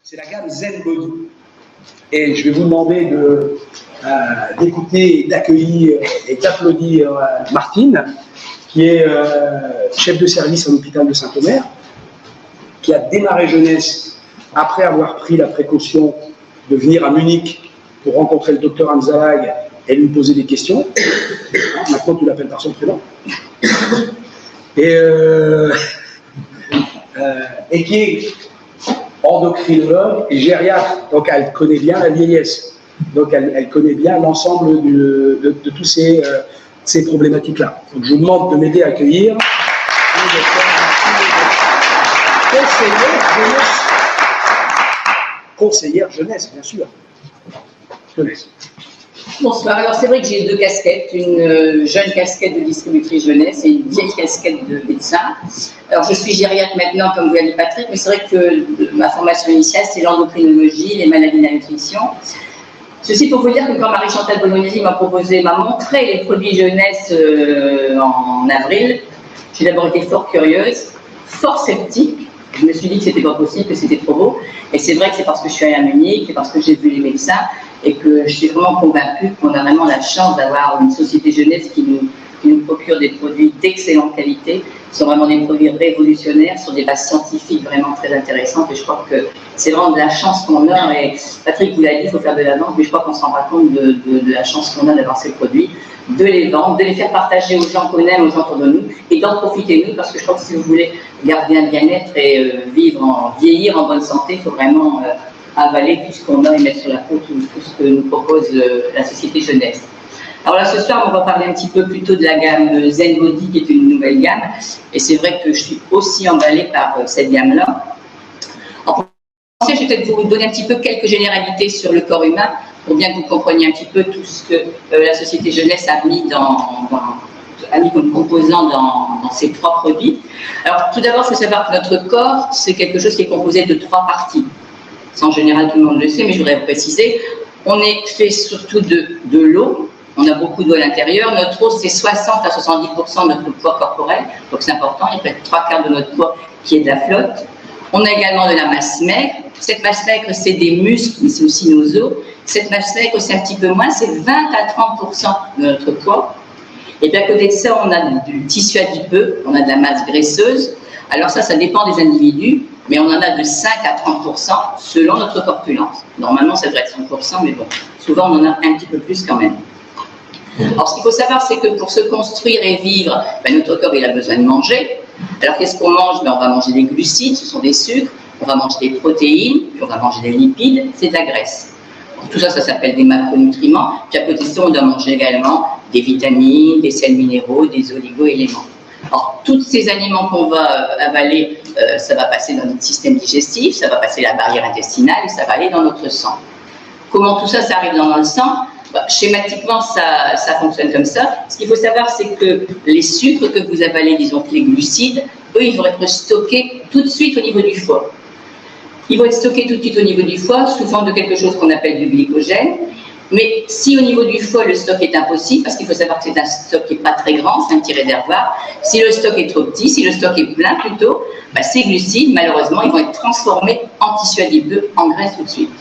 c'est la gamme Zen Body. Et je vais vous demander d'écouter, d'accueillir et d'applaudir Martine, qui est chef de service à l'hôpital de Saint-Omer, qui a démarré jeunesse après avoir pris la précaution de venir à Munich pour rencontrer le docteur Anzalag et lui poser des questions. Maintenant, tu l'appelles par son prénom. Et qui est endocrinologue et gériatre, donc elle connaît bien la vieillesse. Donc elle connaît bien l'ensemble de tous ces problématiques-là. Donc je vous demande de m'aider à accueillir conseillère jeunesse, bien sûr. Jeunesse. Bonsoir. Alors c'est vrai que j'ai deux casquettes, une jeune casquette de distributrice jeunesse et une vieille casquette de médecin. Alors je suis gériatre maintenant, comme vous l'a dit Patrick, mais c'est vrai que ma formation initiale c'est l'endocrinologie, les maladies de la nutrition. Ceci pour vous dire que quand Marie-Chantal Bolognesi m'a montré les produits jeunesse en avril, j'ai d'abord été fort curieuse, fort sceptique. Je me suis dit que c'était pas possible, que c'était trop beau. Et c'est vrai que c'est parce que je suis allée à Munich, et parce que j'ai vu les médecins, et que je suis vraiment convaincue qu'on a vraiment la chance d'avoir une société jeunesse qui nous procure des produits d'excellente qualité. Ce sont vraiment des produits révolutionnaires, sur des bases scientifiques vraiment très intéressantes. Et je crois que c'est vraiment de la chance qu'on a. Et Patrick vous l'a dit, il faut faire de la vente, mais je crois qu'on se rend pas compte de la chance qu'on a d'avoir ces produits, de les vendre, de les faire partager aux gens qu'on aime, aux gens autour de nous, et d'en profiter nous, parce que je crois que si vous voulez garder un bien-être et vieillir en bonne santé, il faut vraiment avaler tout ce qu'on a et mettre sur la peau tout ce que nous propose la société jeunesse. Alors là, ce soir, on va parler un petit peu plutôt de la gamme Zen Body, qui est une nouvelle gamme, et c'est vrai que je suis aussi emballée par cette gamme-là. Alors, pour commencer, je vais peut-être vous donner un petit peu quelques généralités sur le corps humain, pour bien que vous compreniez un petit peu tout ce que la société jeunesse a mis comme composant dans ses trois produits. Alors, tout d'abord, il faut savoir que notre corps, c'est quelque chose qui est composé de trois parties. En général, tout le monde le sait, mais je voudrais préciser, on est fait surtout de l'eau. On a beaucoup d'eau à l'intérieur. Notre eau, c'est 60 à 70% de notre poids corporel, donc c'est important. Il y a près de 3/4 de notre poids qui est de la flotte. On a également de la masse maigre. Cette masse maigre, c'est des muscles, mais c'est aussi nos os. Cette masse maigre, c'est un petit peu moins, c'est 20 à 30% de notre poids. Et puis à côté de ça, on a du tissu adipeux, on a de la masse graisseuse. Alors ça dépend des individus, mais on en a de 5 à 30% selon notre corpulence. Normalement, ça devrait être 100%, mais bon, souvent on en a un petit peu plus quand même. Alors ce qu'il faut savoir, c'est que pour se construire et vivre, notre corps il a besoin de manger. Alors qu'est-ce qu'on mange? On va manger des glucides, ce sont des sucres, on va manger des protéines, puis on va manger des lipides, c'est de la graisse. Donc, tout ça, ça s'appelle des macronutriments. Puis à côté de ça, on doit manger également des vitamines, des sels minéraux, des oligo-éléments. Alors, tous ces aliments qu'on va avaler, ça va passer dans notre système digestif, ça va passer la barrière intestinale et ça va aller dans notre sang. Comment tout ça, ça arrive dans le sang? Schématiquement, ça fonctionne comme ça. Ce qu'il faut savoir, c'est que les sucres que vous avalez, disons que les glucides, eux, ils vont être stockés tout de suite au niveau du foie. Ils vont être stockés tout de suite au niveau du foie sous forme de quelque chose qu'on appelle du glycogène. Mais si au niveau du foie, le stock est impossible, parce qu'il faut savoir que c'est un stock qui n'est pas très grand, c'est un petit réservoir, si le stock est trop petit, si le stock est plein plutôt, ces glucides, malheureusement, ils vont être transformés en tissu adipeux, en graisse tout de suite.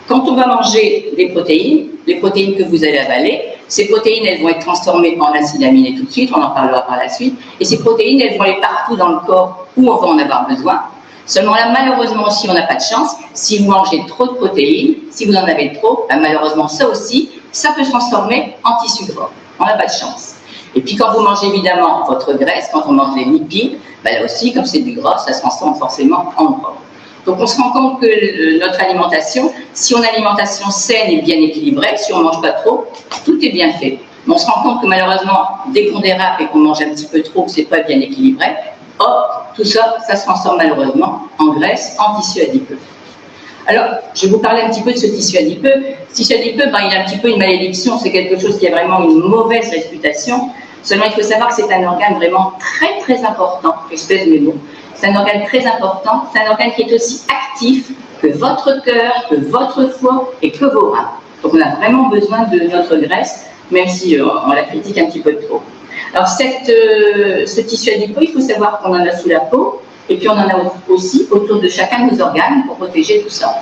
Quand on va manger des protéines, les protéines que vous allez avaler, ces protéines, elles vont être transformées en acides aminés tout de suite, on en parlera par la suite, et ces protéines, elles vont aller partout dans le corps où on va en avoir besoin. Seulement là, malheureusement aussi, on n'a pas de chance. Si vous mangez trop de protéines, si vous en avez trop, malheureusement, ça aussi, ça peut se transformer en tissu gras. On n'a pas de chance. Et puis quand vous mangez évidemment votre graisse, quand on mange les lipides, là aussi, comme c'est du gras, ça se transforme forcément en gras. Donc on se rend compte que notre alimentation, si on a une alimentation saine et bien équilibrée, si on ne mange pas trop, tout est bien fait. Mais on se rend compte que malheureusement, dès qu'on dérape et qu'on mange un petit peu trop, que ce n'est pas bien équilibré, hop, tout ça, ça se transforme malheureusement en graisse, en tissu adipeux. Alors, je vais vous parler un petit peu de ce tissu adipeux. Ce tissu adipeux, il a un petit peu une malédiction, c'est quelque chose qui a vraiment une mauvaise réputation. Seulement, il faut savoir que c'est un organe vraiment très très important, espèce de mots. C'est un organe très important, c'est un organe qui est aussi actif que votre cœur, que votre foie et que vos reins. Donc, on a vraiment besoin de notre graisse, même si on la critique un petit peu trop. Alors, ce tissu adipeux, il faut savoir qu'on en a sous la peau et puis on en a aussi autour de chacun de nos organes pour protéger tout ça.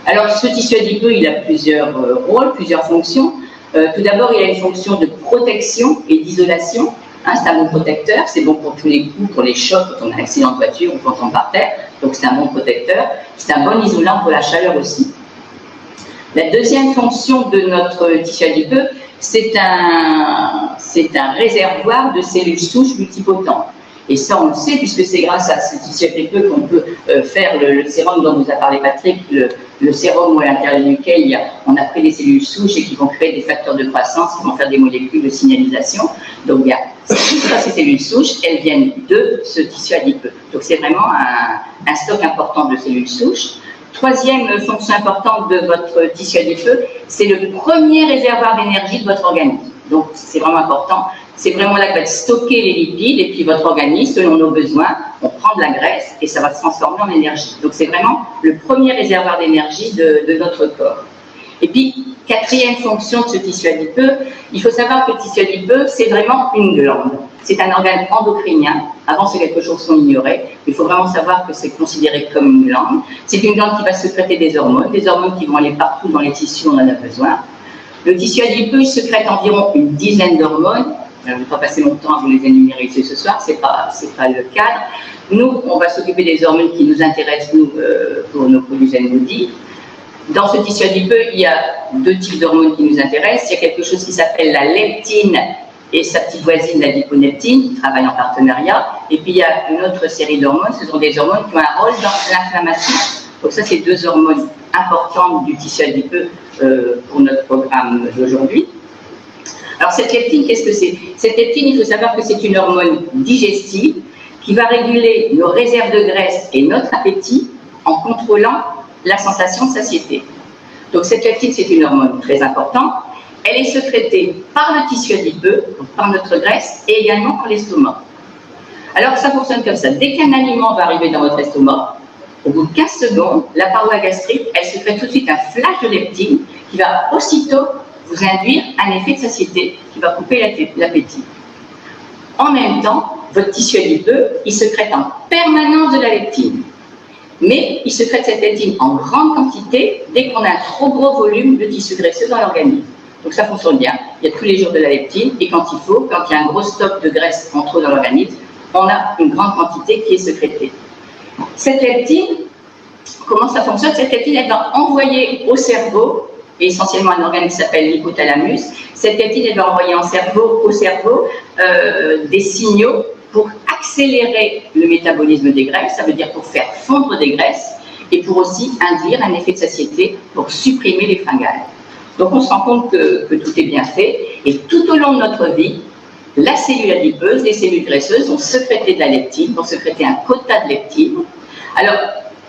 Alors ce tissu adipeux, il a plusieurs rôles, plusieurs fonctions. Tout d'abord, il a une fonction de protection et d'isolation. Hein, c'est un bon protecteur, c'est bon pour tous les coups, pour les chocs, quand on a un accident de voiture ou quand on part terre, donc c'est un bon protecteur. C'est un bon isolant pour la chaleur aussi. La deuxième fonction de notre tissu adipeux, c'est un réservoir de cellules souches multipotentes. Et ça, on le sait, puisque c'est grâce à ce tissu adipeux qu'on peut faire le sérum dont nous a parlé Patrick, le sérum à l'intérieur duquel on a pris des cellules souches et qui vont créer des facteurs de croissance, qui vont faire des molécules de signalisation. Donc, il y a ces cellules souches, elles viennent de ce tissu adipeux. Donc, c'est vraiment un stock important de cellules souches. Troisième fonction importante de votre tissu adipeux, c'est le premier réservoir d'énergie de votre organisme. Donc, c'est vraiment important. C'est vraiment là que va stocker les lipides et puis votre organisme, selon nos besoins, on prend de la graisse et ça va se transformer en énergie. Donc, c'est vraiment le premier réservoir d'énergie de notre corps. Et puis, quatrième fonction de ce tissu adipeux, il faut savoir que le tissu adipeux, c'est vraiment une glande. C'est un organe endocrinien. Avant, c'est quelque chose qu'on ignorait. Il faut vraiment savoir que c'est considéré comme une glande. C'est une glande qui va sécréter des hormones qui vont aller partout dans les tissus où on en a besoin. Le tissu adipeux, il sécrète environ une dizaine d'hormones. Je ne vais pas passer mon temps à vous les énumérer ici ce soir, ce n'est pas le cadre. Nous, on va s'occuper des hormones qui nous intéressent, nous, pour nos produits Zenbody. Dans ce tissu adipeux, il y a deux types d'hormones qui nous intéressent. Il y a quelque chose qui s'appelle la leptine et sa petite voisine, la liponeptine, qui travaillent en partenariat. Et puis, il y a une autre série d'hormones. Ce sont des hormones qui ont un rôle dans l'inflammation. Donc ça, c'est deux hormones importantes du tissu adipeux pour notre programme d'aujourd'hui. Alors, cette leptine, qu'est-ce que c'est? Cette leptine, il faut savoir que c'est une hormone digestive qui va réguler nos réserves de graisse et notre appétit en contrôlant la sensation de satiété. Donc, cette leptine, c'est une hormone très importante. Elle est sécrétée par le tissu adipeux, par notre graisse, et également par l'estomac. Alors, ça fonctionne comme ça. Dès qu'un aliment va arriver dans votre estomac, au bout de 15 secondes, la paroi gastrique, elle sécrète tout de suite un flash de leptine qui va aussitôt vous induire un effet de satiété qui va couper l'appétit. En même temps, votre tissu adipeux, il sécrète en permanence de la leptine. Mais il sécrète cette leptine en grande quantité dès qu'on a un trop gros volume de tissu graisseux dans l'organisme. Donc ça fonctionne bien. Il y a tous les jours de la leptine et quand il faut, quand il y a un gros stock de graisse en trop dans l'organisme, on a une grande quantité qui est sécrétée. Cette leptine, comment ça fonctionne? Cette leptine, elle va envoyer au cerveau, et essentiellement un organe qui s'appelle l'hypothalamus. Cette leptine, elle va envoyer au cerveau des signaux pour accélérer le métabolisme des graisses, ça veut dire pour faire fondre des graisses, et pour aussi induire un effet de satiété pour supprimer les fringales. Donc on se rend compte que tout est bien fait, et tout au long de notre vie, la cellule adipeuse, les cellules graisseuses vont sécréter de la leptine, vont sécréter un quota de leptine. Alors,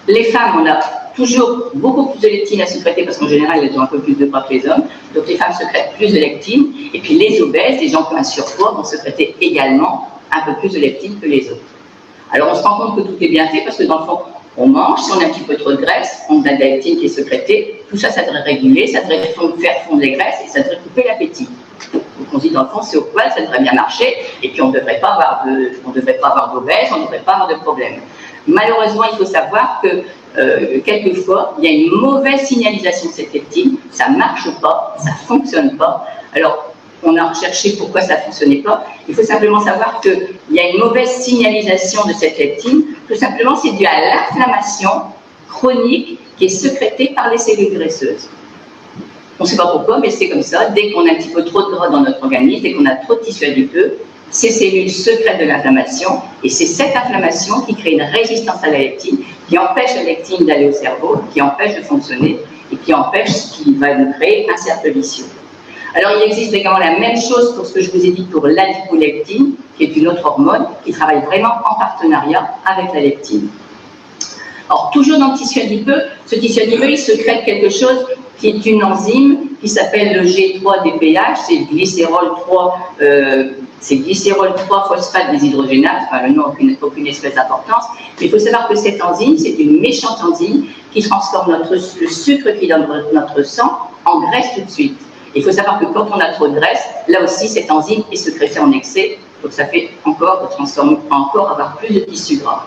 les femmes, on a toujours beaucoup plus de leptine à sécréter parce qu'en général, elles ont un peu plus de poids que les hommes. Donc, les femmes sécrètent plus de leptine. Et puis, les obèses, les gens qui ont un surpoids, vont sécréter également un peu plus de leptine que les autres. Alors, on se rend compte que tout est bien fait parce que dans le fond, on mange, si on a un petit peu trop de graisse, on a de la leptine qui est sécrétée. Tout ça, ça devrait réguler, ça devrait faire fondre les graisses et ça devrait couper l'appétit. Donc, on se dit, dans le fond, c'est au poil, ça devrait bien marcher. Et puis, on ne devrait pas avoir d'obèses, on ne devrait pas avoir de problème. Malheureusement, il faut savoir que quelquefois, il y a une mauvaise signalisation de cette leptine, ça ne marche pas, ça ne fonctionne pas. Alors, on a recherché pourquoi ça ne fonctionnait pas. Il faut simplement savoir qu'il y a une mauvaise signalisation de cette leptine. Tout simplement, c'est dû à l'inflammation chronique qui est sécrétée par les cellules graisseuses. On ne sait pas pourquoi, mais c'est comme ça. Dès qu'on a un petit peu trop de gras dans notre organisme, dès qu'on a trop de tissu adipeux, ces cellules sécrètent de l'inflammation, et c'est cette inflammation qui crée une résistance à la leptine, qui empêche la leptine d'aller au cerveau, qui empêche de fonctionner, et qui empêche ce qui va nous créer un cercle vicieux. Alors, il existe également la même chose pour ce que je vous ai dit pour l'adipoleptine, qui est une autre hormone, qui travaille vraiment en partenariat avec la leptine. Alors, toujours dans le tissu adipeux, ce tissu adipeux, il sécrète quelque chose qui est une enzyme qui s'appelle le G3-DPH, c'est glycérol 3 phosphate déshydrogénase, enfin le nom n'a aucune espèce d'importance, mais il faut savoir que cette enzyme, c'est une méchante enzyme qui transforme le sucre qui est dans notre sang en graisse tout de suite. Il faut savoir que quand on a trop de graisse, là aussi cette enzyme est sécrétée en excès, donc ça fait encore avoir plus de tissu gras.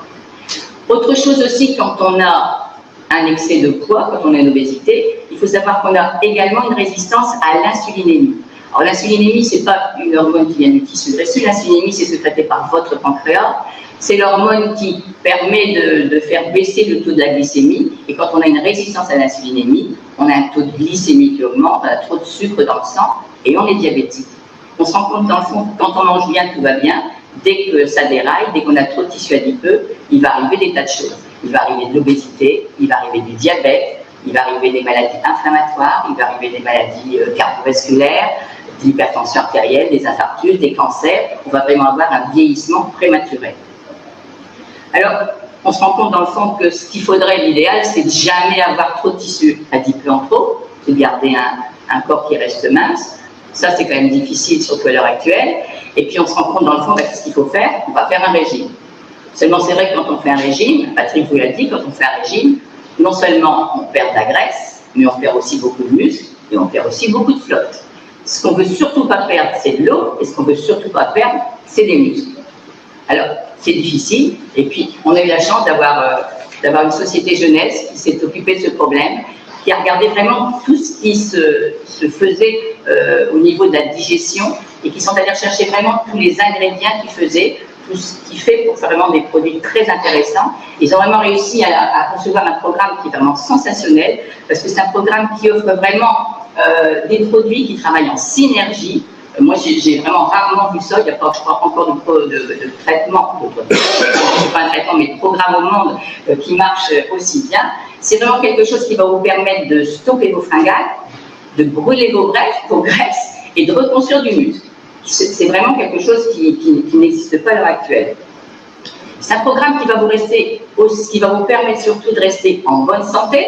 Autre chose aussi, quand on a un excès de poids, quand on a une obésité, il faut savoir qu'on a également une résistance à l'insulinémie. Alors l'insulinémie, ce n'est pas une hormone qui vient du tissu graisseux, l'insulinémie, c'est sécrété par votre pancréas. C'est l'hormone qui permet de faire baisser le taux de la glycémie. Et quand on a une résistance à l'insulinémie, on a un taux de glycémie qui augmente, on a trop de sucre dans le sang et on est diabétique. On se rend compte dans le fond, quand on mange bien, tout va bien. Dès que ça déraille, dès qu'on a trop de tissu adipeux, il va arriver des tas de choses. Il va arriver de l'obésité, il va arriver du diabète, il va arriver des maladies inflammatoires, il va arriver des maladies cardiovasculaires, de l'hypertension artérielle, des infarctus, des cancers. On va vraiment avoir un vieillissement prématuré. Alors, on se rend compte dans le fond que ce qu'il faudrait, l'idéal, c'est de jamais avoir trop de tissu adipeux en trop, c'est de garder un corps qui reste mince. Ça, c'est quand même difficile, surtout à l'heure actuelle. Et puis, on se rend compte dans le fond, qu'est-ce qu'il faut faire? On va faire un régime. Seulement, c'est vrai que quand on fait un régime, Patrick vous l'a dit, quand on fait un régime, non seulement on perd de la graisse, mais on perd aussi beaucoup de muscles et on perd aussi beaucoup de flotte. Ce qu'on ne veut surtout pas perdre, c'est de l'eau, et ce qu'on ne veut surtout pas perdre, c'est des muscles. Alors, c'est difficile, et puis on a eu la chance d'avoir une société jeunesse qui s'est occupée de ce problème, qui a regardé vraiment tout ce qui se faisait au niveau de la digestion, et qui sont allés chercher vraiment tous les ingrédients qu'ils faisaient, tout ce qui fait pour faire vraiment des produits très intéressants. Ils ont vraiment réussi à concevoir un programme qui est vraiment sensationnel, parce que c'est un programme qui offre vraiment des produits qui travaillent en synergie. Moi, j'ai vraiment rarement vu ça. Il n'y a pas, je crois, encore de traitement, c'est pas un traitement, mais de programme au monde qui marche aussi bien. C'est vraiment quelque chose qui va vous permettre de stopper vos fringales, de brûler vos graisses et de reconstruire du muscle. C'est vraiment quelque chose qui n'existe pas à l'heure actuelle. C'est un programme qui va vous permettre surtout de rester en bonne santé.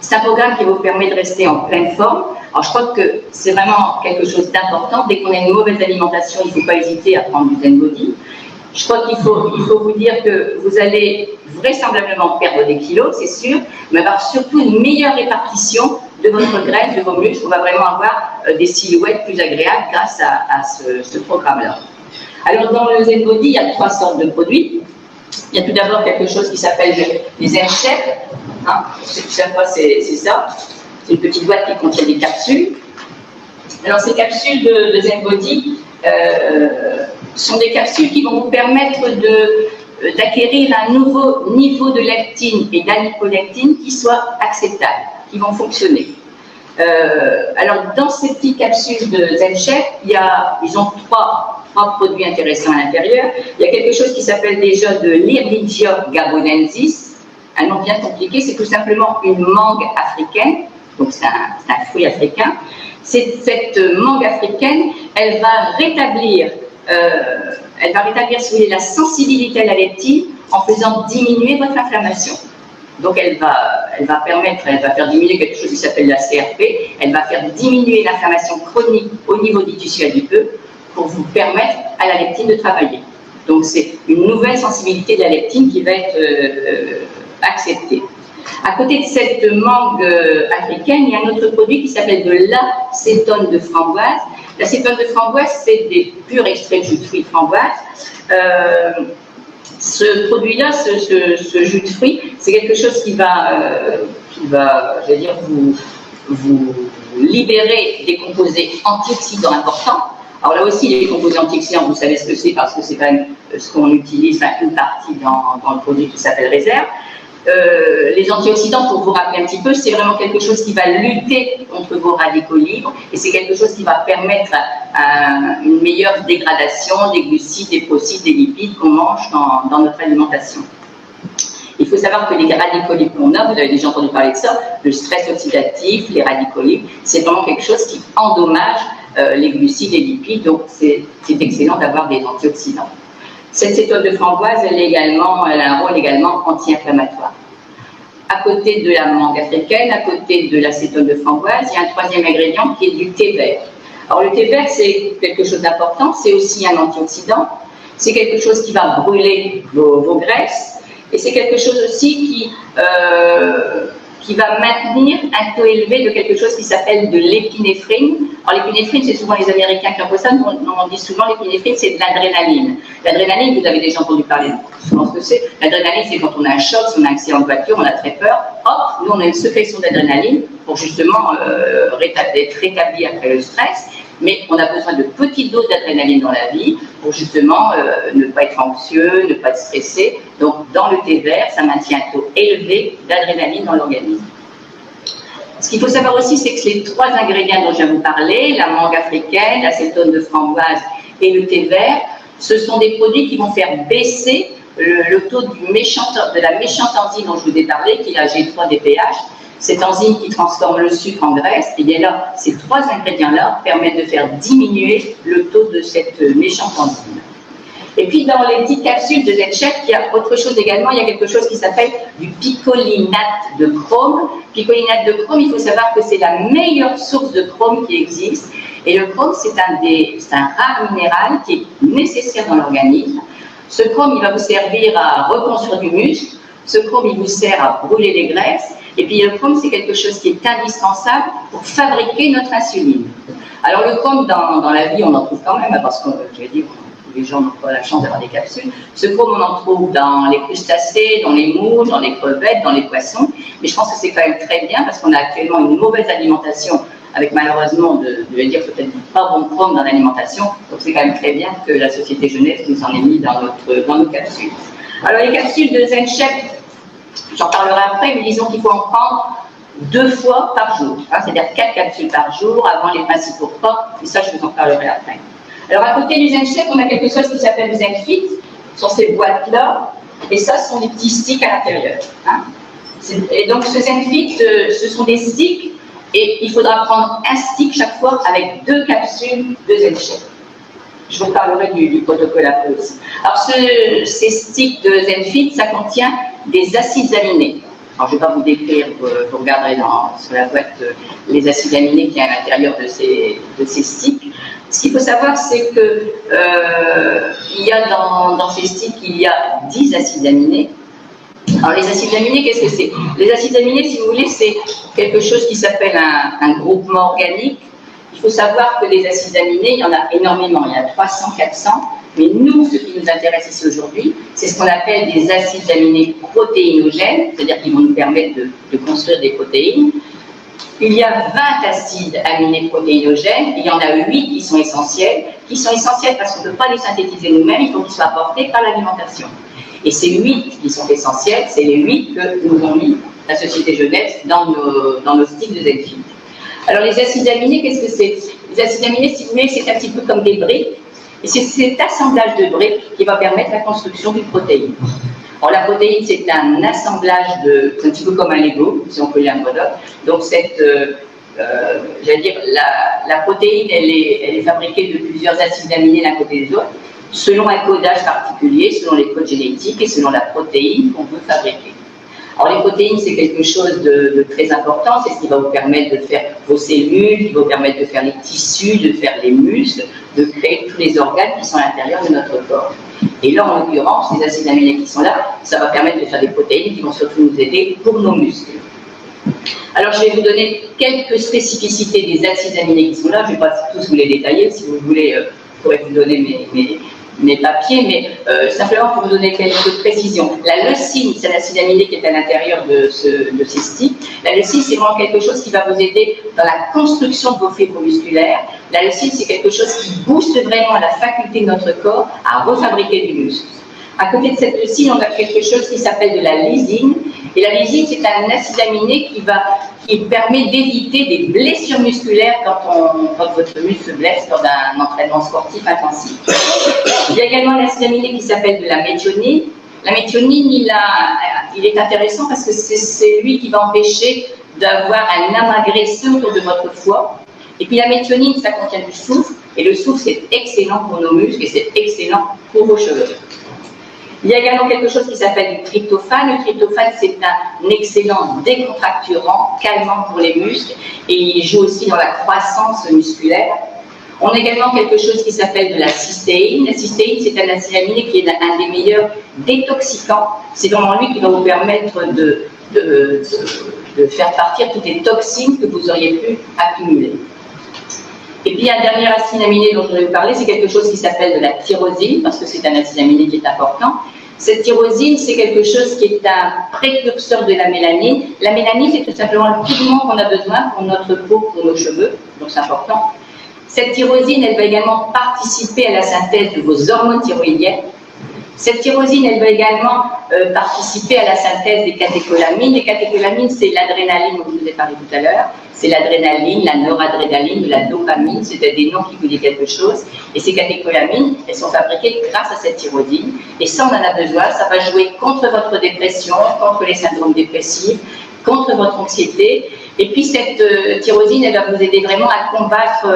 C'est un programme qui vous permet de rester en pleine forme. Alors, je crois que c'est vraiment quelque chose d'important. Dès qu'on a une mauvaise alimentation, il ne faut pas hésiter à prendre du Zen Body. Je crois qu'il faut vous dire que vous allez vraisemblablement perdre des kilos, c'est sûr, mais avoir surtout une meilleure répartition de votre graisse, de vos muscles. On va vraiment avoir des silhouettes plus agréables grâce à ce programme-là. Alors, dans le Zen Body, il y a 3 sortes de produits. Il y a tout d'abord quelque chose qui s'appelle les Zen Chef. Chaque fois, c'est ça. C'est une petite boîte qui contient des capsules. Alors, ces capsules de Zen Body sont des capsules qui vont vous permettre d'acquérir un nouveau niveau de lectine et d'alipolectine qui soit acceptable, qui vont fonctionner. Alors, dans ces petites capsules de Zen Chef, ils ont trois produits intéressants à l'intérieur. Il y a quelque chose qui s'appelle déjà de l'Iridia gabonensis. Un nom bien compliqué, c'est tout simplement une mangue africaine. Donc, c'est un fruit africain. Cette mangue africaine, elle va rétablir, si vous voulez, la sensibilité à la leptine en faisant diminuer votre inflammation. Donc, elle va faire diminuer quelque chose qui s'appelle la CRP. Elle va faire diminuer l'inflammation chronique au niveau du tissu adipeux pour vous permettre à la leptine de travailler. Donc, c'est une nouvelle sensibilité de la leptine qui va être acceptée. À côté de cette mangue africaine, il y a un autre produit qui s'appelle de l'acétone de framboise. L'acétone de framboise, c'est des purs extraits de jus de fruits de framboise. Ce produit-là, ce jus de fruits, c'est quelque chose qui va j'allais dire, vous libérer des composés antioxydants importants. Alors là aussi, les composés antioxydants, vous savez ce que c'est, parce que c'est quand même ce qu'on utilise, une partie dans le produit qui s'appelle réserve. Les antioxydants, pour vous rappeler un petit peu, c'est vraiment quelque chose qui va lutter contre vos radicaux libres, et c'est quelque chose qui va permettre une meilleure dégradation des glucides, des protides, des lipides qu'on mange dans notre alimentation. Il faut savoir que les radicaux libres qu'on a, vous avez déjà entendu parler de ça, le stress oxydatif, les radicaux libres, c'est vraiment quelque chose qui endommage les glucides et les lipides, donc c'est excellent d'avoir des antioxydants. Cette acétone de framboise, elle a un rôle également anti-inflammatoire. À côté de la mangue africaine, à côté de l'acétone de framboise, il y a un troisième ingrédient qui est du thé vert. Alors le thé vert, c'est quelque chose d'important, c'est aussi un antioxydant, c'est quelque chose qui va brûler vos graisses, et c'est quelque chose aussi qui va maintenir un taux élevé de quelque chose qui s'appelle de l'épinéphrine. Alors l'épinéphrine, c'est souvent les Américains qui ont ça, on dit souvent l'épinéphrine, c'est de l'adrénaline. L'adrénaline, vous avez déjà entendu parler, je pense que c'est. L'adrénaline, c'est quand on a un choc, si on a un accident de voiture, on a très peur, hop, nous on a une sécrétion d'adrénaline pour justement être rétabli après le stress. Mais on a besoin de petites doses d'adrénaline dans la vie pour justement ne pas être anxieux, ne pas être stressé. Donc dans le thé vert, ça maintient un taux élevé d'adrénaline dans l'organisme. Ce qu'il faut savoir aussi, c'est que les 3 ingrédients dont je viens vous parler, la mangue africaine, l'acétone de framboise et le thé vert, ce sont des produits qui vont faire baisser le taux de la méchante enzyme dont je vous ai parlé, qui est la G3-DPH. Cette enzyme qui transforme le sucre en graisse, et bien là, ces 3 ingrédients-là permettent de faire diminuer le taux de cette méchante enzyme. Et puis dans les petites capsules de ZenChef, il y a autre chose également, il y a quelque chose qui s'appelle du picolinate de chrome. Picolinate de chrome, il faut savoir que c'est la meilleure source de chrome qui existe. Et le chrome, c'est un rare minéral qui est nécessaire dans l'organisme. Ce chrome, il va vous servir à reconstruire du muscle. Ce chrome, il vous sert à brûler les graisses. Et puis le chrome, c'est quelque chose qui est indispensable pour fabriquer notre insuline. Alors le chrome, dans la vie, on en trouve quand même, parce que, je vais dire, les gens n'ont pas la chance d'avoir des capsules. Ce chrome, on en trouve dans les crustacés, dans les moules, dans les crevettes, dans les poissons. Mais je pense que c'est quand même très bien, parce qu'on a actuellement une mauvaise alimentation, avec malheureusement, je vais dire peut-être pas bon chrome dans l'alimentation. Donc c'est quand même très bien que la Société Jeunesse nous en ait mis dans nos capsules. Alors les capsules de ZenChef, j'en parlerai après, mais disons qu'il faut en prendre 2 fois par jour, hein, c'est-à-dire 4 capsules par jour avant les principaux repas, et ça je vous en parlerai après. Alors à côté du ZenChef, on a quelque chose qui s'appelle le ZenFit, ce sont ces boîtes-là, et ça ce sont des petits sticks à l'intérieur. Hein. Et donc ce ZenFit, ce sont des sticks, et il faudra prendre un stick chaque fois avec 2 capsules de ZenChef. Je vous parlerai du protocole après aussi. Alors, ces sticks de ZenFit, ça contient des acides aminés. Alors, je ne vais pas vous décrire, vous regarderez sur la boîte les acides aminés qu'il y a à l'intérieur de ces sticks. Ce qu'il faut savoir, c'est que il y a dans ces sticks, il y a 10 acides aminés. Alors, les acides aminés, qu'est-ce que c'est? Les acides aminés, si vous voulez, c'est quelque chose qui s'appelle un groupement organique. Il faut savoir que les acides aminés, il y en a énormément, il y en a 300, 400, mais nous, ce qui nous intéresse ici aujourd'hui, c'est ce qu'on appelle des acides aminés protéinogènes, c'est-à-dire qu'ils vont nous permettre de construire des protéines. Il y a 20 acides aminés protéinogènes, il y en a 8 qui sont essentiels parce qu'on ne peut pas les synthétiser nous-mêmes, il faut qu'ils soient apportés par l'alimentation. Et ces 8 qui sont essentiels, c'est les 8 que nous ont mis la Société Jeunesse dans nos sticks de ZenFit. Alors les acides aminés, qu'est-ce que c'est? Les acides aminés, si vous voulez, c'est un petit peu comme des briques. Et c'est cet assemblage de briques qui va permettre la construction d'une protéine. Alors la protéine, c'est un assemblage c'est un petit peu comme un Lego, si on peut lire un modèle. Donc j'allais dire, la protéine, elle est fabriquée de plusieurs acides aminés l'un côté des autres, selon un codage particulier, selon les codes génétiques et selon la protéine qu'on veut fabriquer. Alors les protéines, c'est quelque chose de très important, c'est ce qui va vous permettre de faire vos cellules, qui va vous permettre de faire les tissus, de faire les muscles, de créer tous les organes qui sont à l'intérieur de notre corps. Et là, en l'occurrence, les acides aminés qui sont là, ça va permettre de faire des protéines qui vont surtout nous aider pour nos muscles. Alors je vais vous donner quelques spécificités des acides aminés qui sont là, je ne vais pas tous vous les détailler, si vous voulez, je pourrais vous donner mes papiers, mais simplement pour vous donner quelques précisions. La leucine, c'est l'acide aminé qui est à l'intérieur de ces sticks. La leucine, c'est vraiment quelque chose qui va vous aider dans la construction de vos fibres musculaires. La leucine, c'est quelque chose qui booste vraiment la faculté de notre corps à refabriquer du muscle. À côté de cette leucine, on a quelque chose qui s'appelle de la lysine. Et la lysine, c'est un acide aminé qui permet d'éviter des blessures musculaires quand votre muscle se blesse lors d'un entraînement sportif intensif. Il y a également un acide aminé qui s'appelle de la méthionine. La méthionine, il est intéressant parce que c'est lui qui va empêcher d'avoir un amas graisseux autour de votre foie. Et puis la méthionine, ça contient du soufre. Et le soufre, c'est excellent pour nos muscles et c'est excellent pour vos cheveux. Il y a également quelque chose qui s'appelle du tryptophane. Le tryptophane, c'est un excellent décontracturant, calmant pour les muscles, et il joue aussi dans la croissance musculaire. On a également quelque chose qui s'appelle de la cystéine. La cystéine, c'est un acide aminé qui est un des meilleurs détoxicants. C'est vraiment lui qui va vous permettre de faire partir toutes les toxines que vous auriez pu accumuler. Et puis un dernier acide aminé dont je voulais vous parler, c'est quelque chose qui s'appelle de la tyrosine, parce que c'est un acide aminé qui est important. Cette tyrosine, c'est quelque chose qui est un précurseur de la mélanine. La mélanine, c'est tout simplement le pigment qu'on a besoin pour notre peau, pour nos cheveux, donc c'est important. Cette tyrosine, elle va également participer à la synthèse de vos hormones thyroïdiennes. Cette tyrosine, elle va également participer à la synthèse des catécholamines. Les catécholamines, c'est l'adrénaline dont je vous ai parlé tout à l'heure. C'est l'adrénaline, la noradrénaline, la dopamine, c'est des noms qui vous disent quelque chose. Et ces catécholamines, elles sont fabriquées grâce à cette tyrosine. Et ça, on en a besoin. Ça va jouer contre votre dépression, contre les syndromes dépressifs, contre votre anxiété. Et puis cette tyrosine, elle va vous aider vraiment à combattre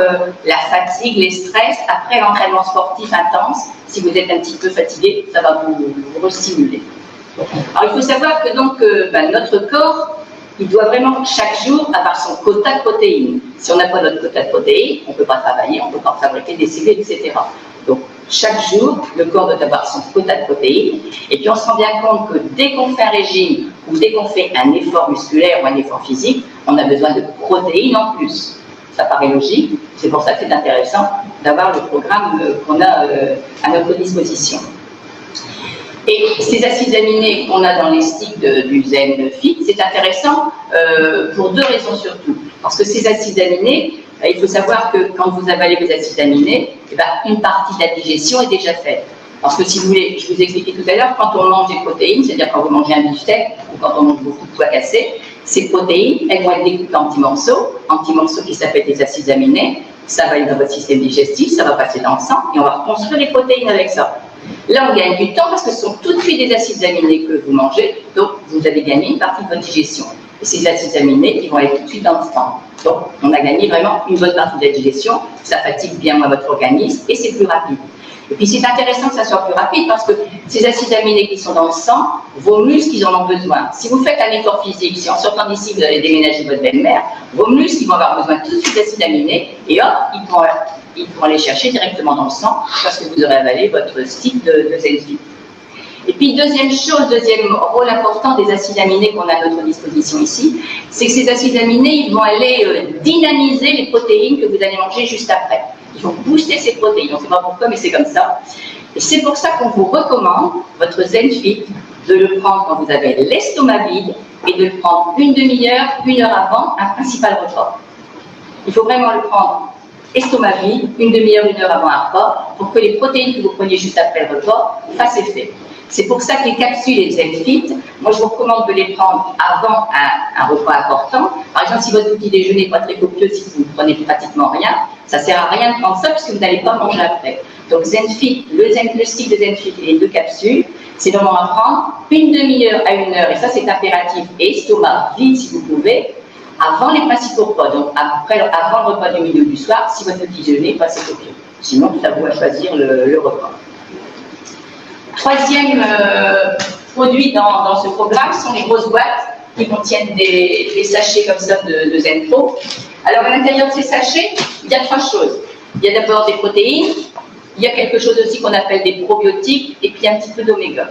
la fatigue, les stress après l'entraînement sportif intense. Si vous êtes un petit peu fatigué, ça va vous restimuler. Alors il faut savoir que donc notre corps, il doit vraiment chaque jour avoir son quota de protéines. Si on n'a pas notre quota de protéines, on ne peut pas travailler, on ne peut pas fabriquer des cellules, etc. Donc chaque jour, le corps doit avoir son quota de protéines. Et puis on se rend bien compte que dès qu'on fait un régime ou dès qu'on fait un effort musculaire ou un effort physique, on a besoin de protéines en plus. Ça paraît logique, c'est pour ça que c'est intéressant d'avoir le programme qu'on a à notre disposition. Et ces acides aminés qu'on a dans les sticks du ZenFit, c'est intéressant pour deux raisons surtout. Parce que ces acides aminés, il faut savoir que quand vous avalez vos acides aminés, une partie de la digestion est déjà faite. Parce que si vous voulez, je vous ai expliqué tout à l'heure, quand on mange des protéines, c'est-à-dire quand vous mangez un beefsteak ou quand on mange beaucoup de pois cassés, ces protéines, elles vont être découpées en petits morceaux qui s'appellent des acides aminés. Ça va aller dans votre système digestif, ça va passer dans le sang et on va reconstruire les protéines avec ça. Là, on gagne du temps parce que ce sont tout de suite des acides aminés que vous mangez, donc vous allez gagner une partie de votre digestion. Et ces acides aminés, ils vont aller tout de suite dans le sang. Donc, on a gagné vraiment une bonne partie de la digestion, ça fatigue bien moins votre organisme et c'est plus rapide. Et puis c'est intéressant que ça soit plus rapide parce que ces acides aminés qui sont dans le sang, vos muscles, ils en ont besoin. Si vous faites un effort physique, si en sortant d'ici vous allez déménager votre belle-mère, vos muscles, ils vont avoir besoin tout de suite d'acides aminés et hop, ils pourront aller chercher directement dans le sang parce que vous aurez avalé votre stick de ZenFit. Et puis deuxième rôle important des acides aminés qu'on a à notre disposition ici, c'est que ces acides aminés, ils vont aller dynamiser les protéines que vous allez manger juste après. Ils vont booster ces protéines, on ne sait pas pourquoi, mais c'est comme ça. Et c'est pour ça qu'on vous recommande, votre ZenFit, de le prendre quand vous avez l'estomac vide et de le prendre une demi-heure, 1 heure avant un principal repas. Il faut vraiment le prendre estomac vide, une demi-heure, 1 heure avant un repas, pour que les protéines que vous preniez juste après le repas fassent effet. C'est pour ça que les capsules et ZenFit, moi je vous recommande de les prendre avant un repas important. Par exemple, si votre petit déjeuner n'est pas très copieux, si vous ne prenez pratiquement rien, ça ne sert à rien de prendre ça puisque vous n'allez pas manger après. Donc ZenFit, le stick de ZenFit et les 2 capsules, c'est le moment à prendre une demi-heure à 1 heure, et ça c'est impératif, et estomac vide si vous pouvez, avant les principaux repas, donc avant le repas du milieu du soir, si votre petit déjeuner n'est pas assez copieux. Sinon, c'est à vous à choisir le repas. Troisième produit dans ce programme sont les grosses boîtes qui contiennent des sachets comme ça de ZenPro. Alors à l'intérieur de ces sachets, il y a 3 choses. Il y a d'abord des protéines, il y a quelque chose aussi qu'on appelle des probiotiques et puis un petit peu d'oméga.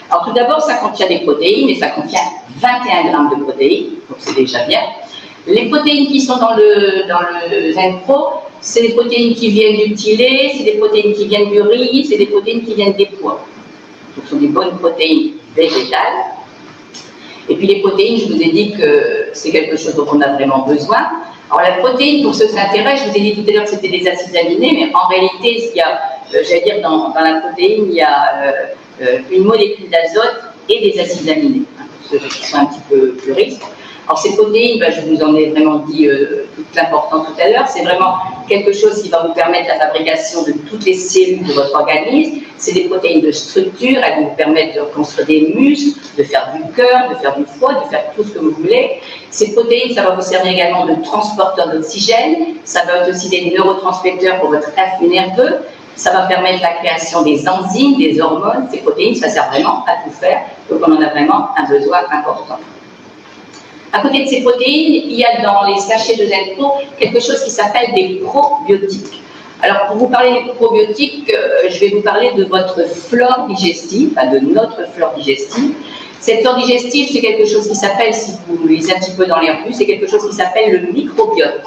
Alors tout d'abord, ça contient des protéines et ça contient 21 grammes de protéines, donc c'est déjà bien. Les protéines qui sont dans le ZenPro, c'est des protéines qui viennent du petit lait, c'est des protéines qui viennent du riz, c'est des protéines qui viennent des pois. Donc, ce sont des bonnes protéines végétales. Et puis les protéines, je vous ai dit que c'est quelque chose dont on a vraiment besoin. Alors la protéine, pour ceux qui s'intéressent, je vous ai dit tout à l'heure que c'était des acides aminés, mais en réalité, il y a, j'allais dire, dans la protéine, il y a une molécule d'azote et des acides aminés, pour ceux qui sont un petit peu puristes. Alors ces protéines, je vous en ai vraiment dit toute l'importance tout à l'heure, c'est vraiment quelque chose qui va vous permettre la fabrication de toutes les cellules de votre organisme. C'est des protéines de structure, elles vont vous permettre de construire des muscles, de faire du cœur, de faire du foie, de faire tout ce que vous voulez. Ces protéines, ça va vous servir également de transporteur d'oxygène, ça va être aussi des neurotransmetteurs pour votre influx nerveux, ça va permettre la création des enzymes, des hormones. Ces protéines, ça sert vraiment à tout faire, donc on en a vraiment un besoin important. À côté de ces protéines, il y a dans les sachets de ZenPro quelque chose qui s'appelle des probiotiques. Alors, pour vous parler des probiotiques, je vais vous parler de votre flore digestive, de notre flore digestive. Cette flore digestive, c'est quelque chose qui s'appelle, si vous lisez un petit peu dans les revues, c'est quelque chose qui s'appelle le microbiote.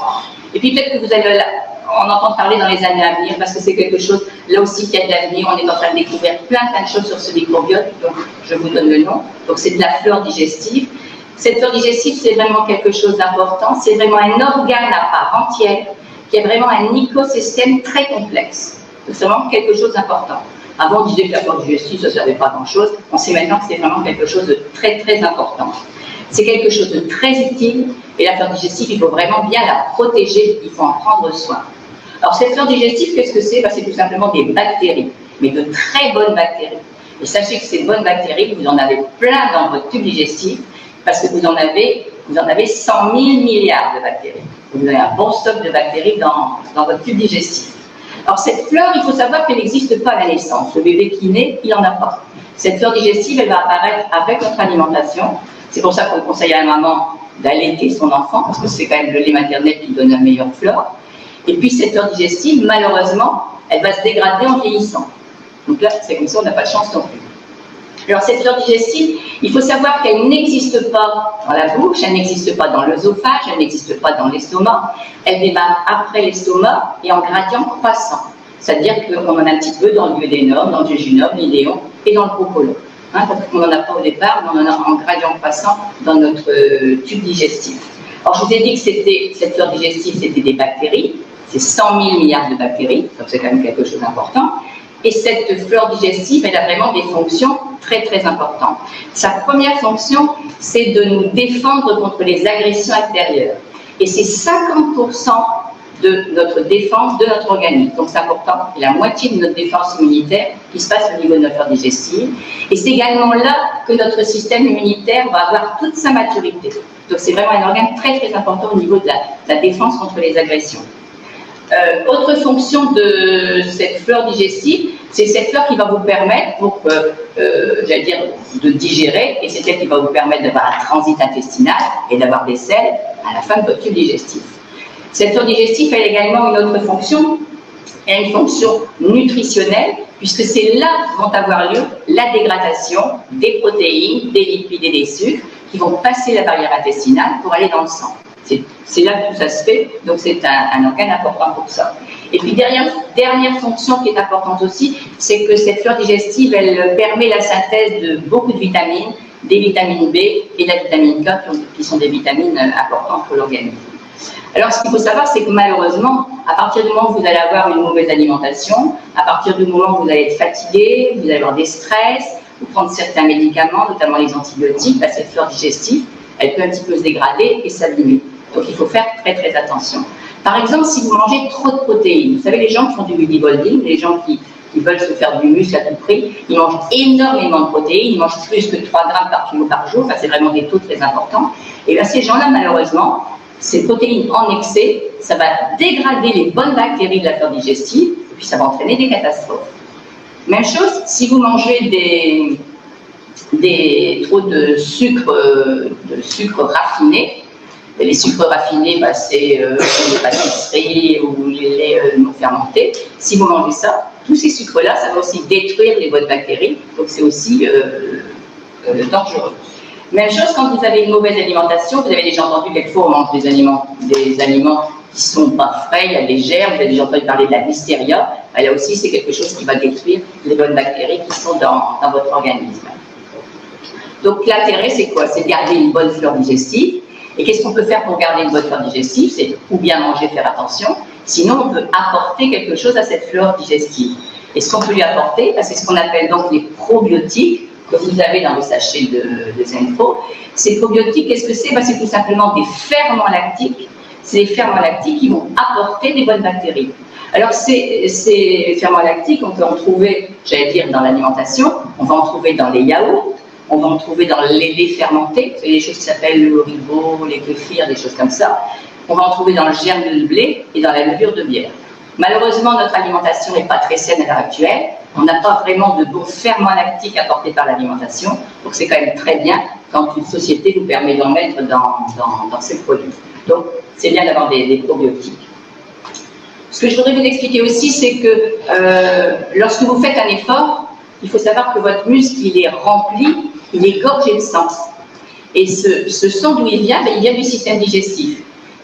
Et puis peut-être que vous allez en entendre parler dans les années à venir, parce que c'est quelque chose, là aussi, qui a de l'avenir. On est en train de découvrir plein de choses sur ce microbiote, donc je vous donne le nom. Donc c'est de la flore digestive. Cette flore digestive, c'est vraiment quelque chose d'important. C'est vraiment un organe à part entière, qui a vraiment un écosystème très complexe. C'est vraiment quelque chose d'important. Avant, on disait que la flore digestive, ça ne servait pas à grand-chose. On sait maintenant que c'est vraiment quelque chose de très, très important. C'est quelque chose de très utile, et la flore digestive, il faut vraiment bien la protéger, il faut en prendre soin. Alors, cette flore digestive, qu'est-ce que c'est? C'est tout simplement des bactéries, mais de très bonnes bactéries. Et sachez que ces bonnes bactéries, vous en avez plein dans votre tube digestif, parce que vous en avez 100 000 milliards de bactéries. Vous avez un bon stock de bactéries dans votre tube digestif. Alors, cette flore, il faut savoir qu'elle n'existe pas à la naissance. Le bébé qui naît, il n'en a pas. Cette flore digestive, elle va apparaître avec notre alimentation. C'est pour ça qu'on conseille à la maman d'allaiter son enfant, parce que c'est quand même le lait maternel qui donne la meilleure flore. Et puis, cette flore digestive, malheureusement, elle va se dégrader en vieillissant. Donc là, c'est comme ça, on n'a pas de chance non plus. Alors, cette flore digestive, il faut savoir qu'elle n'existe pas dans la bouche, elle n'existe pas dans l'œsophage, elle n'existe pas dans l'estomac. Elle démarre après l'estomac et en gradient croissant. C'est-à-dire qu'on en a un petit peu dans le duodénum, dans le jéjunum, l'iléon et dans le gros côlon. Parce qu'on n'en a pas au départ, mais on en a en gradient croissant dans notre tube digestif. Alors, je vous ai dit que cette flore digestive, c'était des bactéries. C'est 100 000 milliards de bactéries, donc c'est quand même quelque chose d'important. Et cette flore digestive, elle a vraiment des fonctions très très importantes. Sa première fonction, c'est de nous défendre contre les agressions extérieures. Et c'est 50% de notre défense de notre organisme. Donc c'est important, c'est la moitié de notre défense immunitaire qui se passe au niveau de notre flore digestive. Et c'est également là que notre système immunitaire va avoir toute sa maturité. Donc c'est vraiment un organe très très important au niveau de la défense contre les agressions. Autre fonction de cette flore digestive, c'est cette flore qui va vous permettre, j'allais dire, de digérer, et c'est elle qui va vous permettre d'avoir un transit intestinal et d'avoir des selles à la fin de votre tube digestif. Cette flore digestive a également une autre fonction, elle a une fonction nutritionnelle, puisque c'est là que vont avoir lieu la dégradation des protéines, des lipides et des sucres qui vont passer la barrière intestinale pour aller dans le sang. C'est là que tout ça se fait, donc c'est un organe important pour ça. Et puis, dernière fonction qui est importante aussi, c'est que cette flore digestive, elle permet la synthèse de beaucoup de vitamines, des vitamines B et de la vitamine K, qui sont des vitamines importantes pour l'organisme. Alors, ce qu'il faut savoir, c'est que malheureusement, à partir du moment où vous allez avoir une mauvaise alimentation, à partir du moment où vous allez être fatigué, vous allez avoir des stress, vous prendre certains médicaments, notamment les antibiotiques, cette flore digestive, elle peut un petit peu se dégrader et s'abîmer. Donc, il faut faire très très attention. Par exemple, si vous mangez trop de protéines, vous savez, les gens qui font du bodybuilding, les gens qui veulent se faire du muscle à tout prix, ils mangent énormément de protéines, ils mangent plus que 3 grammes par kilo par jour, c'est vraiment des taux très importants. Et bien, ces gens-là, malheureusement, ces protéines en excès, ça va dégrader les bonnes bactéries de la flore digestive, et puis ça va entraîner des catastrophes. Même chose, si vous mangez trop de sucre raffiné. Les sucres raffinés, c'est les pâtisseries ou les laits non fermentés. Si vous mangez ça, tous ces sucres-là, ça va aussi détruire les bonnes bactéries, donc c'est aussi dangereux. Même chose quand vous avez une mauvaise alimentation, vous avez déjà entendu quelquefois on mange des aliments qui ne sont pas frais, il y a des germes, vous avez déjà entendu parler de la listeria. Là aussi, c'est quelque chose qui va détruire les bonnes bactéries qui sont dans votre organisme. Donc l'intérêt, c'est quoi? C'est de garder une bonne flore digestive. Et qu'est-ce qu'on peut faire pour garder une bonne flore digestive? C'est ou bien manger, faire attention. Sinon, on peut apporter quelque chose à cette flore digestive. Et ce qu'on peut lui apporter, c'est ce qu'on appelle donc les probiotiques que vous avez dans le sachet de Zenpro. Ces probiotiques, qu'est-ce que c'est? C'est tout simplement des ferments lactiques. C'est des ferments lactiques qui vont apporter des bonnes bactéries. Alors, ces ferments lactiques, on peut en trouver, j'allais dire, dans l'alimentation, on va en trouver dans les yaourts, on va en trouver dans les laits fermentés, c'est des choses qui s'appellent le Haribo, les kéfirs, des choses comme ça. On va en trouver dans le germe de blé et dans la levure de bière. Malheureusement, notre alimentation n'est pas très saine à l'heure actuelle. On n'a pas vraiment de bons ferments lactiques apportés par l'alimentation. Donc, c'est quand même très bien quand une société nous permet d'en mettre dans ses produits. Donc, c'est bien d'avoir des probiotiques. Ce que je voudrais vous expliquer aussi, c'est que lorsque vous faites un effort, il faut savoir que votre muscle, il est rempli, il est gorgé de sens. Et ce sang, d'où il vient du système digestif.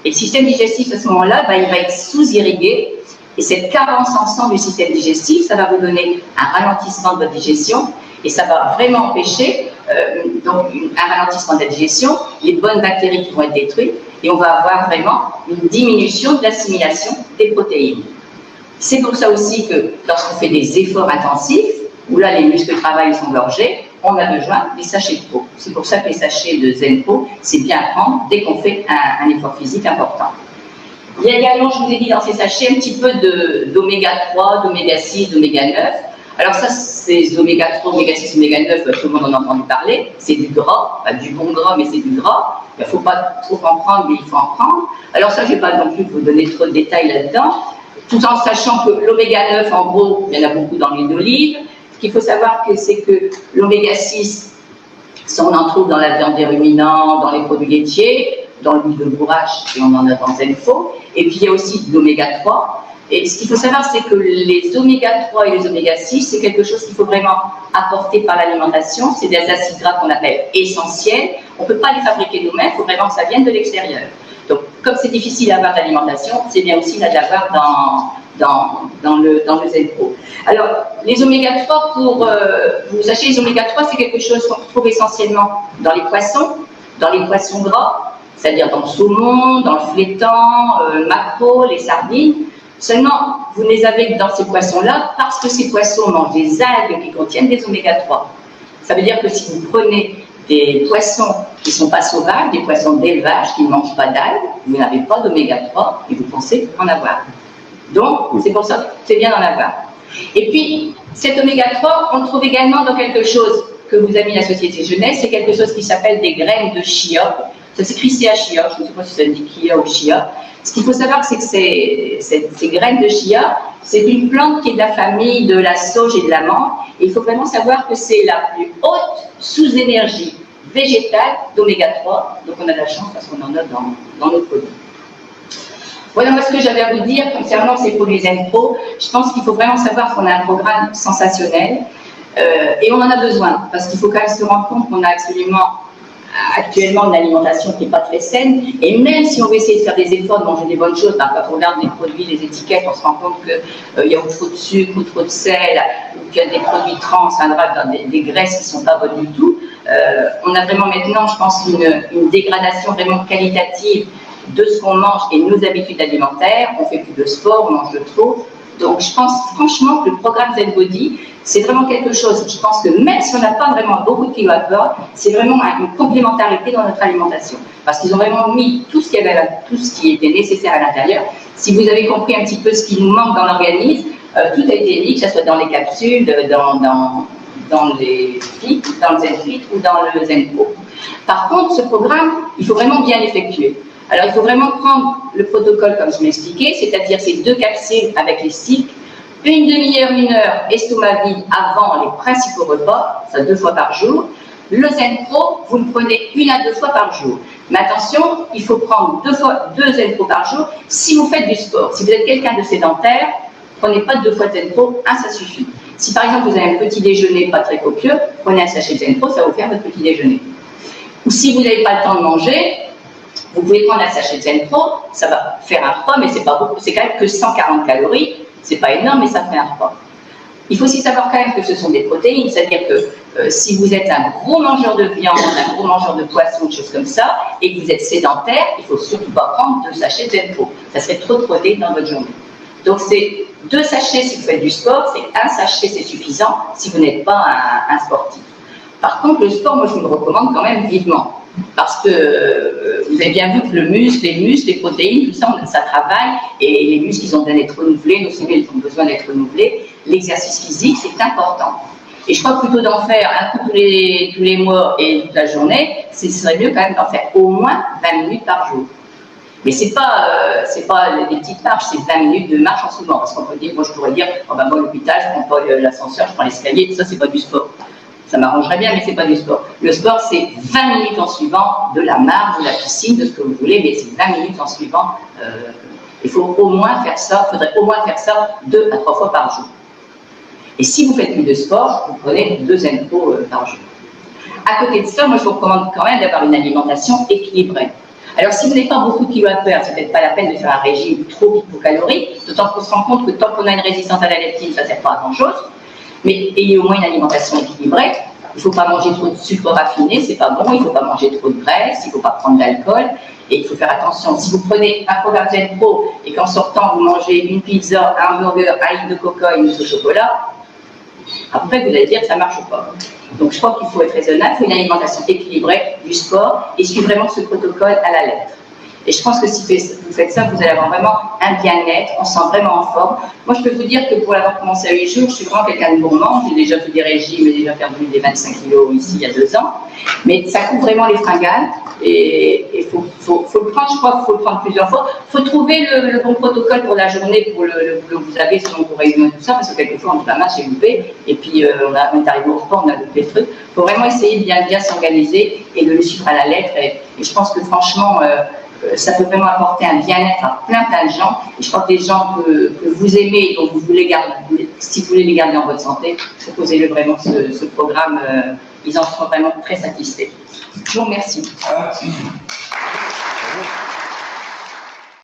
Et le système digestif, à ce moment-là, il va être sous-irrigué. Et cette carence en sang du système digestif, ça va vous donner un ralentissement de votre digestion. Et ça va vraiment empêcher donc un ralentissement de la digestion, les bonnes bactéries qui vont être détruites. Et on va avoir vraiment une diminution de l'assimilation des protéines. C'est pour ça aussi que lorsqu'on fait des efforts intensifs, où là les muscles travaillent sont gorgés, on a besoin des sachets de peau. C'est pour ça que les sachets de Zenpo, c'est bien à prendre dès qu'on fait un effort physique important. Il y a également, je vous ai dit dans ces sachets, un petit peu d'oméga 3, d'oméga 6, d'oméga 9. Alors ça, ces oméga 3, oméga 6, oméga 9, tout le monde en a entendu parler. C'est du gras, pas du bon gras, mais c'est du gras. Il ne faut pas trop en prendre, mais il faut en prendre. Alors ça, je ne vais pas non plus vous donner trop de détails là-dedans, tout en sachant que l'oméga 9, en gros, il y en a beaucoup dans l'huile d'olive. Ce qu'il faut savoir, c'est que l'oméga 6, ça on en trouve dans la viande des ruminants, dans les produits laitiers, dans l'huile de bourrache, et on en a dans Zenpo. Et puis il y a aussi de l'oméga 3. Et ce qu'il faut savoir, c'est que les oméga 3 et les oméga 6, c'est quelque chose qu'il faut vraiment apporter par l'alimentation. C'est des acides gras qu'on appelle essentiels. On ne peut pas les fabriquer nous-mêmes, il faut vraiment que ça vienne de l'extérieur. Donc, comme c'est difficile à avoir d'alimentation, c'est bien aussi d'avoir dans le Zenpo. Alors, les oméga 3, vous sachez, les oméga 3, c'est quelque chose qu'on retrouve essentiellement dans les poissons gras, c'est-à-dire dans le saumon, dans le flétan, le maquereau, les sardines. Seulement, vous ne les avez que dans ces poissons-là parce que ces poissons mangent des algues qui contiennent des oméga 3. Ça veut dire que si vous prenez des poissons qui ne sont pas sauvages, des poissons d'élevage qui ne mangent pas d'algues, vous n'avez pas d'oméga 3 et vous pensez en avoir. Donc, c'est pour ça que c'est bien d'en avoir. Et puis, cet oméga 3, on le trouve également dans quelque chose que vous a mis la Société Jeunesse, c'est quelque chose qui s'appelle des graines de chia. Ça s'écrit chia, je ne sais pas si ça dit chia ou chia. Ce qu'il faut savoir, c'est que ces graines de chia, c'est une plante qui est de la famille de la sauge et de l'amande. Et il faut vraiment savoir que c'est la plus haute sous-énergie végétale d'oméga 3. Donc on a de la chance parce qu'on en a dans nos produits. Voilà moi ce que j'avais à vous dire concernant ces produits Zenpo. Je pense qu'il faut vraiment savoir qu'on a un programme sensationnel et on en a besoin parce qu'il faut quand même se rendre compte qu'on a actuellement une alimentation qui n'est pas très saine, et même si on veut essayer de faire des efforts, de manger des bonnes choses, quand on regarde les produits, les étiquettes, on se rend compte qu'il y a trop de sucre ou trop de sel, ou qu'il y a des produits trans, des graisses qui ne sont pas bonnes du tout. On a vraiment maintenant, je pense, une dégradation vraiment qualitative de ce qu'on mange et de nos habitudes alimentaires. On fait plus de sport, on mange de trop. Donc je pense franchement que le programme Zenbody, c'est vraiment quelque chose, je pense que même si on n'a pas vraiment beaucoup de kilos à bord, c'est vraiment une complémentarité dans notre alimentation. Parce qu'ils ont vraiment mis tout ce qui était nécessaire à l'intérieur. Si vous avez compris un petit peu ce qui nous manque dans l'organisme, tout a été mis, que ce soit dans les capsules, dans les fit, dans le Zenfit ou dans le Zenpo. Par contre, ce programme, il faut vraiment bien l'effectuer. Alors, il faut vraiment prendre le protocole comme je l'ai expliqué, c'est-à-dire ces 2 capsules avec les cycles, une demi-heure, 1 heure, estomac vide avant les principaux repas, ça 2 fois par jour. Le Zenpro, vous le prenez 1 à 2 fois par jour. Mais attention, il faut prendre 2 Zenpro par jour si vous faites du sport. Si vous êtes quelqu'un de sédentaire, prenez pas 2 fois de Zenpro, 1 ça suffit. Si par exemple vous avez un petit déjeuner pas très copieux, prenez un sachet de Zenpro, ça va vous faire votre petit déjeuner. Ou si vous n'avez pas le temps de manger, vous pouvez prendre un sachet de Zenpro, ça va faire un repas, mais c'est pas beaucoup, c'est quand même que 140 calories, c'est pas énorme, mais ça fait un repas. Il faut aussi savoir quand même que ce sont des protéines, c'est-à-dire que si vous êtes un gros mangeur de viande, un gros mangeur de poisson, des choses comme ça, et que vous êtes sédentaire, il ne faut surtout pas prendre 2 sachets de Zenpro. Ça serait trop de protéines dans votre journée. Donc c'est 2 sachets si vous faites du sport, c'est 1 sachet c'est suffisant si vous n'êtes pas un sportif. Par contre, le sport, moi je vous le recommande quand même vivement. Parce que vous avez bien vu que les muscles, les protéines, tout ça, ça travaille, et les muscles, ils ont besoin d'être renouvelés, nos cellules ont besoin d'être renouvelées. L'exercice physique, c'est important. Et je crois que plutôt d'en faire un coup tous les mois et toute la journée, ce serait mieux quand même d'en faire au moins 20 minutes par jour. Mais c'est pas des petites marches, c'est 20 minutes de marche en suivant. Parce qu'on peut dire, moi je pourrais dire, oh ben moi l'hôpital, je prends pas l'ascenseur, je prends l'escalier, tout ça c'est pas du sport. Ça m'arrangerait bien, mais c'est pas du sport. Le sport, c'est 20 minutes en suivant de la marche, de la piscine, de ce que vous voulez, mais c'est 20 minutes en suivant. Il faut au moins faire ça, faudrait au moins faire ça 2 à 3 fois par jour. Et si vous faites plus de sport, vous prenez 2 Zenpro par jour. À côté de ça, moi je vous recommande quand même d'avoir une alimentation équilibrée. Alors si vous n'avez pas beaucoup de kilos à perdre, c'est peut-être pas la peine de faire un régime trop hypocalorique, d'autant qu'on se rend compte que tant qu'on a une résistance à la leptine, ça ne sert pas à grand-chose. Mais ayez au moins une alimentation équilibrée. Il ne faut pas manger trop de sucre raffiné, c'est pas bon. Il ne faut pas manger trop de graisse, il ne faut pas prendre d'alcool. Et il faut faire attention. Si vous prenez un Programme Z Pro et qu'en sortant vous mangez une pizza, un burger, un litre de coca et une mousse au chocolat, après vous allez dire que ça ne marche pas. Donc je crois qu'il faut être raisonnable, il faut une alimentation équilibrée, du sport et suivre vraiment ce protocole à la lettre. Et je pense que si vous faites ça, vous allez avoir vraiment un bien-être, on se sent vraiment en forme. Moi, je peux vous dire que pour l'avoir commencé à 8 jours, je suis vraiment quelqu'un de gourmand. J'ai déjà fait des régimes et déjà perdu des 25 kilos ici il y a 2 ans. Mais ça couvre vraiment les fringales. Et il faut le prendre, je crois qu'il faut le prendre plusieurs fois. Il faut trouver le bon protocole pour la journée, pour le que vous avez selon vos réunions et tout ça, parce que quelquefois on dit, mince, j'ai loupé, et puis on est arrivé au repas, on a loupé le truc. Il faut vraiment essayer de bien s'organiser et de le suivre à la lettre. Et je pense que franchement, ça peut vraiment apporter un bien-être à plein de gens. Et je crois que les gens que vous aimez, dont vous voulez garder, si vous voulez les garder en bonne santé, proposez-le vraiment ce programme. Ils en seront vraiment très satisfaits. Je vous remercie.